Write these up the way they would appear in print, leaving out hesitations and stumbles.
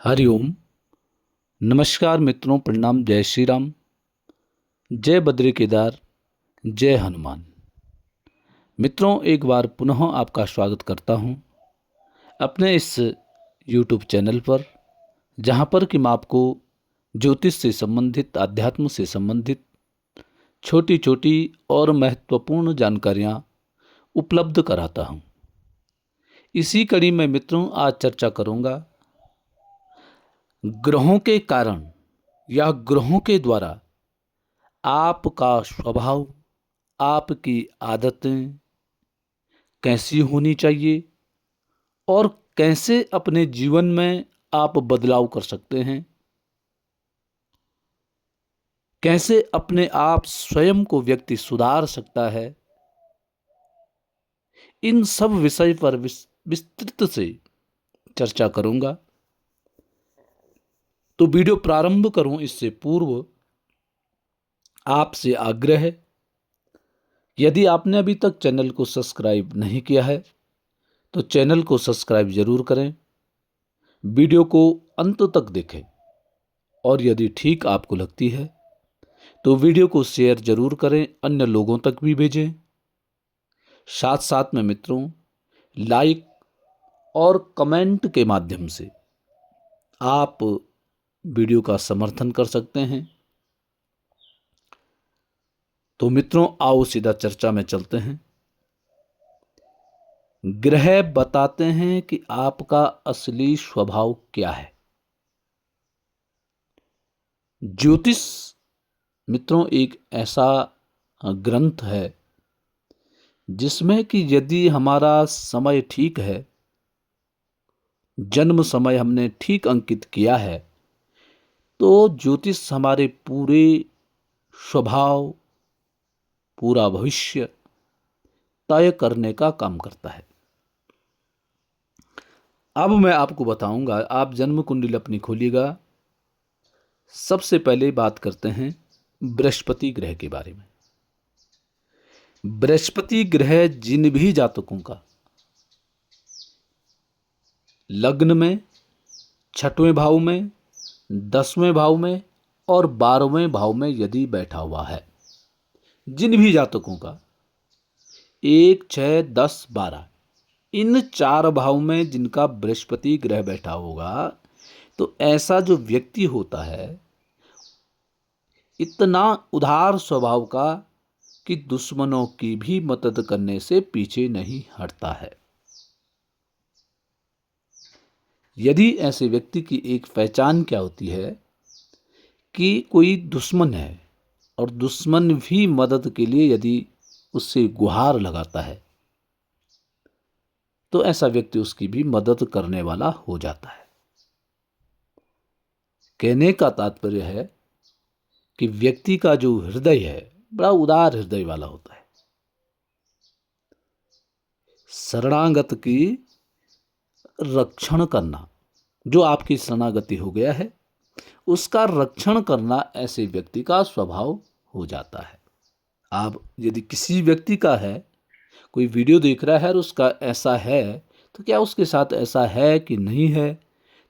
हरिओम। नमस्कार मित्रों, प्रणाम। जय श्री राम, जय बद्री केदार, जय हनुमान। मित्रों, एक बार पुनः आपका स्वागत करता हूं अपने इस YouTube चैनल पर, जहां पर कि मैं आपको ज्योतिष से संबंधित, अध्यात्म से संबंधित छोटी छोटी और महत्वपूर्ण जानकारियां उपलब्ध कराता हूं। इसी कड़ी में मित्रों आज चर्चा करूंगा ग्रहों के कारण या ग्रहों के द्वारा आपका स्वभाव, आपकी आदतें कैसी होनी चाहिए और कैसे अपने जीवन में आप बदलाव कर सकते हैं, कैसे अपने आप स्वयं को व्यक्ति सुधार सकता है। इन सब विषय पर विस्तृत से चर्चा करूंगा। तो वीडियो प्रारंभ करूं इससे पूर्व आपसे आग्रह है, यदि आपने अभी तक चैनल को सब्सक्राइब नहीं किया है तो चैनल को सब्सक्राइब जरूर करें, वीडियो को अंत तक देखें और यदि ठीक आपको लगती है तो वीडियो को शेयर जरूर करें, अन्य लोगों तक भी भेजें। साथ साथ में मित्रों लाइक और कमेंट के माध्यम से आप वीडियो का समर्थन कर सकते हैं। तो मित्रों आओ सीधा चर्चा में चलते हैं। ग्रह बताते हैं कि आपका असली स्वभाव क्या है। ज्योतिष मित्रों एक ऐसा ग्रंथ है जिसमें कि यदि हमारा समय ठीक है, जन्म समय हमने ठीक अंकित किया है, तो ज्योतिष हमारे पूरे स्वभाव, पूरा भविष्य तय करने का काम करता है। अब मैं आपको बताऊंगा, आप जन्म कुंडली अपनी खोलिएगा। सबसे पहले बात करते हैं बृहस्पति ग्रह के बारे में। बृहस्पति ग्रह जिन भी जातकों का लग्न में, छठवें भाव में, 10वें भाव में और 12वें भाव में यदि बैठा हुआ है, जिन भी जातकों का 1, 6, 10, 12 इन 4 भाव में जिनका बृहस्पति ग्रह बैठा होगा, तो ऐसा जो व्यक्ति होता है इतना उदार स्वभाव का कि दुश्मनों की भी मदद करने से पीछे नहीं हटता है। यदि ऐसे व्यक्ति की एक पहचान क्या होती है कि कोई दुश्मन है और दुश्मन भी मदद के लिए यदि उससे गुहार लगाता है तो ऐसा व्यक्ति उसकी भी मदद करने वाला हो जाता है। कहने का तात्पर्य है कि व्यक्ति का जो हृदय है बड़ा उदार हृदय वाला होता है। शरणागत की रक्षण करना, जो आपकी शरणागति हो गया है उसका रक्षण करना ऐसे व्यक्ति का स्वभाव हो जाता है। आप यदि किसी व्यक्ति का है, कोई वीडियो देख रहा है और उसका ऐसा है, तो क्या उसके साथ ऐसा है कि नहीं है,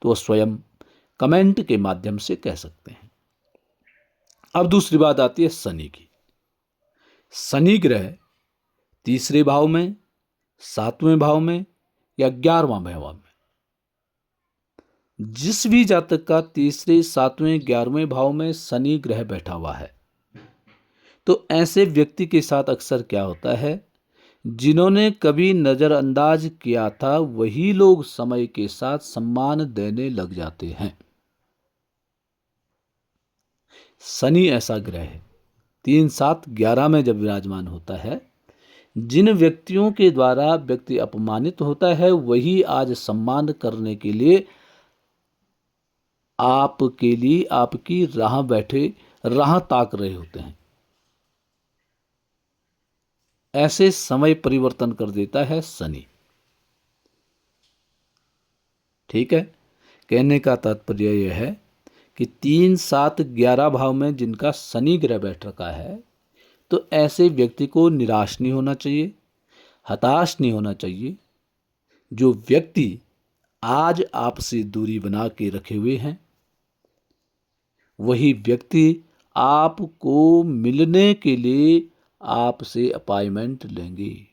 तो वह स्वयं कमेंट के माध्यम से कह सकते हैं। अब दूसरी बात आती है शनि की। शनि ग्रह तीसरे भाव में, 7वें भाव में या 11वां भाव में, जिस भी जातक का तीसरे, 7वें, 11वें भाव में शनि ग्रह बैठा हुआ है, तो ऐसे व्यक्ति के साथ अक्सर क्या होता है, जिन्होंने कभी नजरअंदाज किया था वही लोग समय के साथ सम्मान देने लग जाते हैं। शनि ऐसा ग्रह है 3, 7, 11 में जब विराजमान होता है, जिन व्यक्तियों के द्वारा व्यक्ति अपमानित होता है वही आज सम्मान करने के लिए आपके लिए आपकी राह ताक रहे होते हैं। ऐसे समय परिवर्तन कर देता है शनि। ठीक है, कहने का तात्पर्य यह है कि 3, 7, 11 भाव में जिनका शनि ग्रह बैठ रखा है, तो ऐसे व्यक्ति को निराश नहीं होना चाहिए, हताश नहीं होना चाहिए। जो व्यक्ति आज आपसे दूरी बना के रखे हुए हैं, वही व्यक्ति आपको मिलने के लिए आपसे अपॉइंटमेंट लेंगे।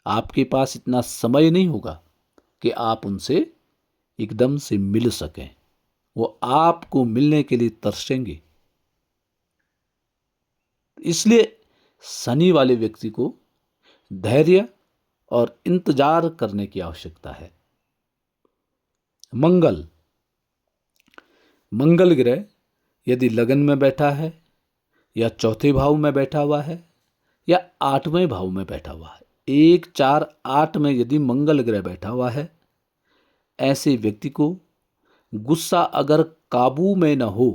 आपके पास इतना समय नहीं होगा कि आप उनसे एकदम से मिल सकें। वो आपको मिलने के लिए तरसेंगे। इसलिए शनि वाले व्यक्ति को धैर्य और इंतजार करने की आवश्यकता है। मंगल मंगल ग्रह यदि लगन में बैठा है या चौथे भाव में बैठा हुआ है या आठवें भाव में बैठा हुआ है, 1 4 8 में यदि मंगल ग्रह बैठा हुआ है, ऐसे व्यक्ति को गुस्सा अगर काबू में न हो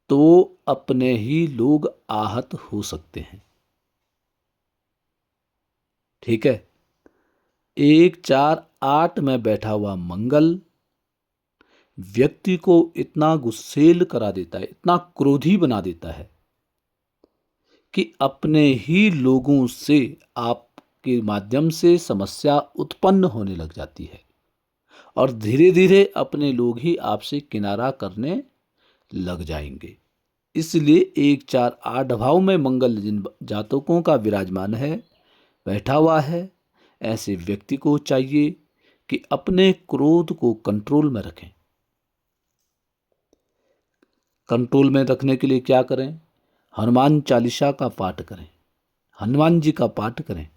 तो अपने ही लोग आहत हो सकते हैं। ठीक है। 1 4 8 में बैठा हुआ मंगल व्यक्ति को इतना गुस्सेल करा देता है, इतना क्रोधी बना देता है कि अपने ही लोगों से आपके माध्यम से समस्या उत्पन्न होने लग जाती है और धीरे धीरे अपने लोग ही आपसे किनारा करने लग जाएंगे। इसलिए 1 4 8 भाव में मंगल जिन जातकों का विराजमान है, बैठा हुआ है, ऐसे व्यक्ति को चाहिए कि अपने क्रोध को कंट्रोल में रखें। कंट्रोल में रखने के लिए क्या करें? हनुमान चालीसा का पाठ करें, हनुमान जी का पाठ करें,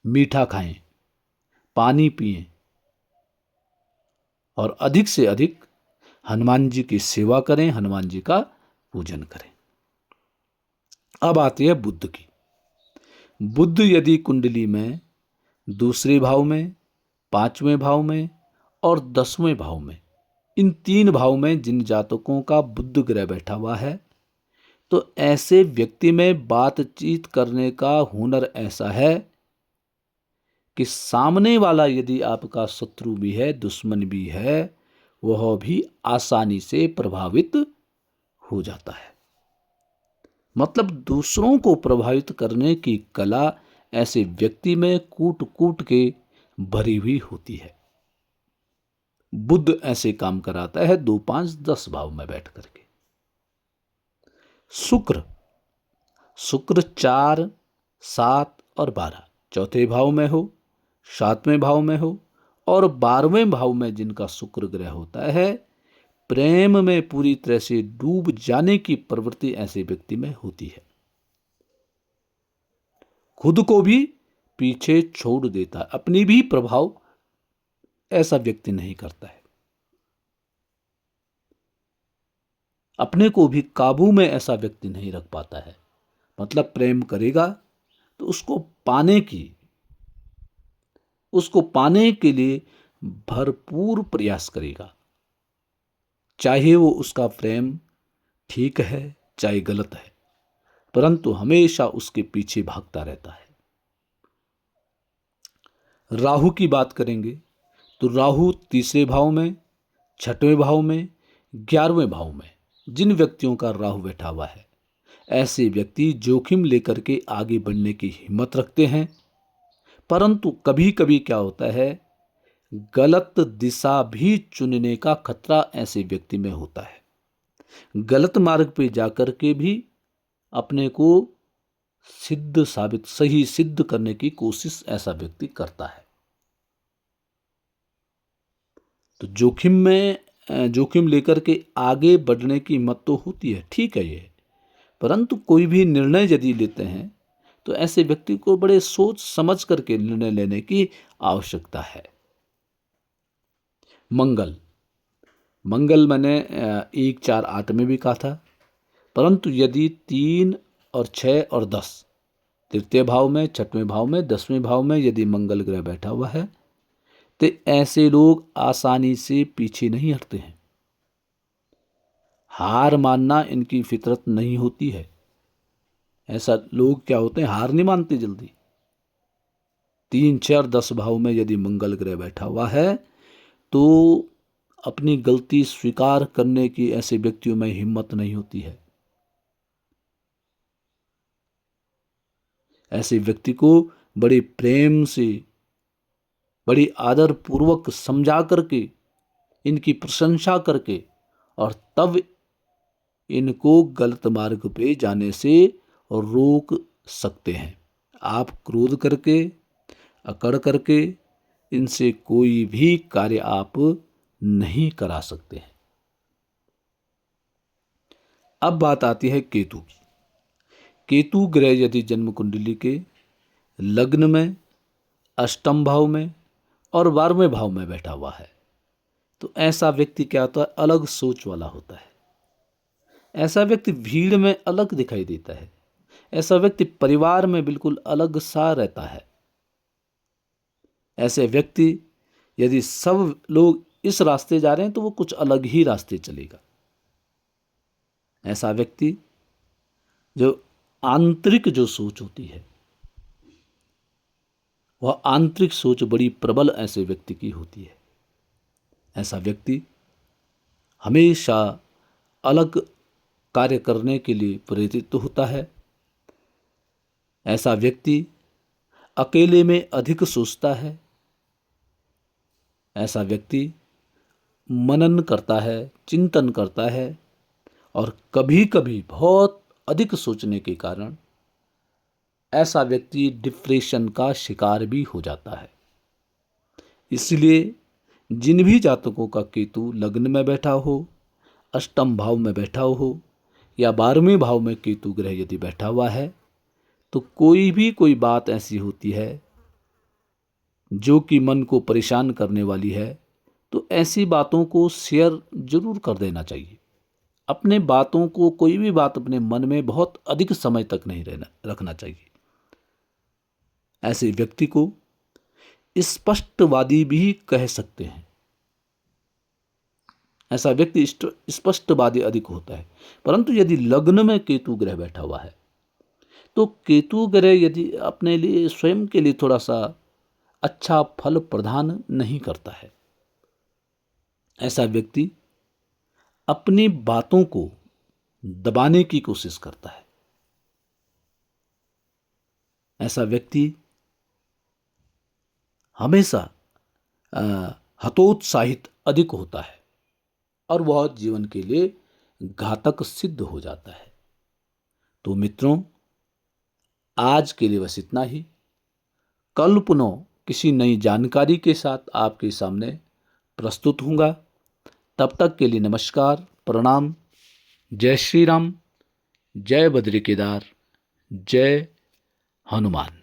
मीठा खाएं, पानी पिएं और अधिक से अधिक हनुमान जी की सेवा करें, हनुमान जी का पूजन करें। अब आती है बुध की। बुध यदि कुंडली में दूसरे भाव में, 5वें भाव में और 10वें भाव में, इन 3 भाव में जिन जातकों का बुध ग्रह बैठा हुआ है, तो ऐसे व्यक्ति में बातचीत करने का हुनर ऐसा है कि सामने वाला यदि आपका शत्रु भी है, दुश्मन भी है, वह भी आसानी से प्रभावित हो जाता है। मतलब दूसरों को प्रभावित करने की कला ऐसे व्यक्ति में कूट कूट के भरी हुई होती है। बुध ऐसे काम कराता है 2 5 10 भाव में बैठ करके। शुक्र 4 7 और 12 चौथे भाव में हो, 7वें भाव में हो और 12वें भाव में जिनका शुक्र ग्रह होता है, प्रेम में पूरी तरह से डूब जाने की प्रवृत्ति ऐसे व्यक्ति में होती है। खुद को भी पीछे छोड़ देता है, अपनी भी प्रभाव ऐसा व्यक्ति नहीं करता है। अपने को भी काबू में ऐसा व्यक्ति नहीं रख पाता है। मतलब प्रेम करेगा तो उसको पाने के लिए भरपूर प्रयास करेगा, चाहे वो उसका प्रेम ठीक है चाहे गलत है, परंतु हमेशा उसके पीछे भागता रहता है। राहु की बात करेंगे तो राहु तीसरे भाव में, 6वें भाव में, 11वें भाव में जिन व्यक्तियों का राहु बैठा हुआ है, ऐसे व्यक्ति जोखिम लेकर के आगे बढ़ने की हिम्मत रखते हैं। परंतु कभी कभी क्या होता है, गलत दिशा भी चुनने का खतरा ऐसे व्यक्ति में होता है। गलत मार्ग पे जाकर के भी अपने को सही सिद्ध करने की कोशिश ऐसा व्यक्ति करता है। तो जोखिम लेकर के आगे बढ़ने की हिम्मत तो होती है, ठीक है ये, परंतु कोई भी निर्णय यदि लेते हैं तो ऐसे व्यक्ति को बड़े सोच समझ करके निर्णय लेने की आवश्यकता है। मंगल मैंने 1 4 8 में भी कहा था, परंतु यदि 3 और 6 और 10 तृतीय भाव में, 6वें भाव में, 10वें भाव में यदि मंगल ग्रह बैठा हुआ है, तो ऐसे लोग आसानी से पीछे नहीं हटते हैं। हार मानना इनकी फितरत नहीं होती है। ऐसा लोग क्या होते हैं, हार नहीं मानते जल्दी। 3 4 10 भाव में यदि मंगल ग्रह बैठा हुआ है तो अपनी गलती स्वीकार करने की ऐसे व्यक्तियों में हिम्मत नहीं होती है। ऐसे व्यक्ति को बड़े प्रेम से बड़ी आदर पूर्वक समझा करके, इनकी प्रशंसा करके, और तब इनको गलत मार्ग पे जाने से रोक सकते हैं। आप क्रोध करके, अकड़ करके इनसे कोई भी कार्य आप नहीं करा सकते हैं। अब बात आती है केतु की। केतु ग्रह यदि जन्म कुंडली के लग्न में, अष्टम भाव में और 12वें भाव में बैठा हुआ है, तो ऐसा व्यक्ति क्या होता है, अलग सोच वाला होता है। ऐसा व्यक्ति भीड़ में अलग दिखाई देता है। ऐसा व्यक्ति परिवार में बिल्कुल अलग सा रहता है। ऐसे व्यक्ति, यदि सब लोग इस रास्ते जा रहे हैं तो वो कुछ अलग ही रास्ते चलेगा। ऐसा व्यक्ति जो आंतरिक जो सोच होती है, वह आंतरिक सोच बड़ी प्रबल ऐसे व्यक्ति की होती है। ऐसा व्यक्ति हमेशा अलग कार्य करने के लिए प्रेरित होता है। ऐसा व्यक्ति अकेले में अधिक सोचता है। ऐसा व्यक्ति मनन करता है, चिंतन करता है, और कभी कभी बहुत अधिक सोचने के कारण ऐसा व्यक्ति डिप्रेशन का शिकार भी हो जाता है। इसलिए जिन भी जातकों का केतु लग्न में बैठा हो, अष्टम भाव में बैठा हो, या 12वें भाव में केतु ग्रह यदि बैठा हुआ है, तो कोई बात ऐसी होती है जो कि मन को परेशान करने वाली है, तो ऐसी बातों को शेयर जरूर कर देना चाहिए। अपने बातों को, कोई भी बात अपने मन में बहुत अधिक समय तक नहीं रखना चाहिए। ऐसे व्यक्ति को स्पष्टवादी भी कह सकते हैं। ऐसा व्यक्ति स्पष्टवादी अधिक होता है। परंतु यदि लग्न में केतु ग्रह बैठा हुआ है, तो केतु ग्रह यदि अपने लिए, स्वयं के लिए थोड़ा सा अच्छा फल प्रदान नहीं करता है। ऐसा व्यक्ति अपनी बातों को दबाने की कोशिश करता है। ऐसा व्यक्ति हमेशा हतोत्साहित अधिक होता है, और वह जीवन के लिए घातक सिद्ध हो जाता है। तो मित्रों, आज के लिए बस इतना ही। कल पुनः किसी नई जानकारी के साथ आपके सामने प्रस्तुत होऊंगा। तब तक के लिए नमस्कार, प्रणाम, जय श्री राम, जय बद्री केदार, जय हनुमान।